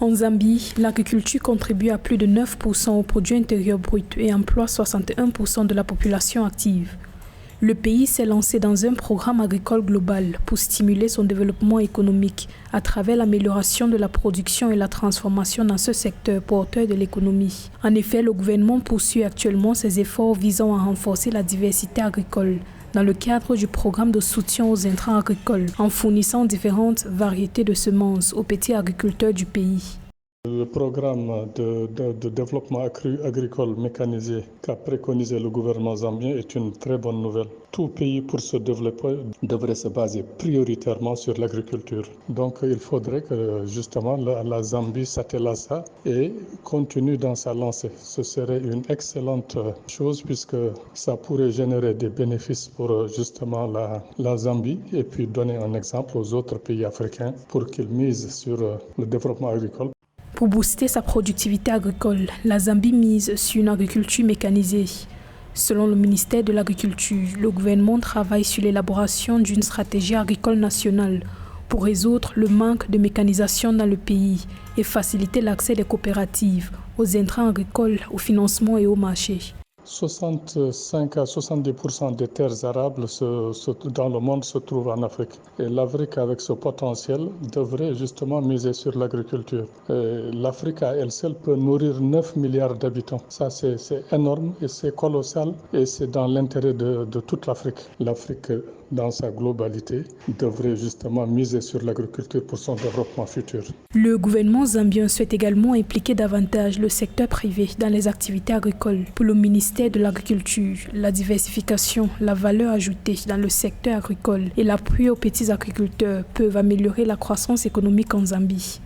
En Zambie, l'agriculture contribue à plus de 9% au produit intérieur brut et emploie 61% de la population active. Le pays s'est lancé dans un programme agricole global pour stimuler son développement économique à travers l'amélioration de la production et la transformation dans ce secteur porteur de l'économie. En effet, le gouvernement poursuit actuellement ses efforts visant à renforcer la diversité agricole dans le cadre du programme de soutien aux intrants agricoles en fournissant différentes variétés de semences aux petits agriculteurs du pays. Le programme de développement agricole mécanisé qu'a préconisé le gouvernement zambien est une très bonne nouvelle. Tout pays pour se développer devrait se baser prioritairement sur l'agriculture. Donc il faudrait que justement la Zambie s'attelle à ça et continue dans sa lancée. Ce serait une excellente chose puisque ça pourrait générer des bénéfices pour justement la Zambie et puis donner un exemple aux autres pays africains pour qu'ils misent sur le développement agricole. Pour booster sa productivité agricole, la Zambie mise sur une agriculture mécanisée. Selon le ministère de l'Agriculture, le gouvernement travaille sur l'élaboration d'une stratégie agricole nationale pour résoudre le manque de mécanisation dans le pays et faciliter l'accès des coopératives aux intrants agricoles, au financement et au marché. 65 à 70% des terres arables dans le monde se trouvent en Afrique. Et l'Afrique, avec ce potentiel, devrait justement miser sur l'agriculture. L'Afrique, à elle seule, peut nourrir 9 milliards d'habitants. Ça, c'est énorme et c'est colossal et c'est dans l'intérêt de toute l'Afrique. L'Afrique, dans sa globalité, devrait justement miser sur l'agriculture pour son développement futur. Le gouvernement zambien souhaite également impliquer davantage le secteur privé dans les activités agricoles. Pour le ministère de l'Agriculture, la diversification, la valeur ajoutée dans le secteur agricole et l'appui aux petits agriculteurs peuvent améliorer la croissance économique en Zambie.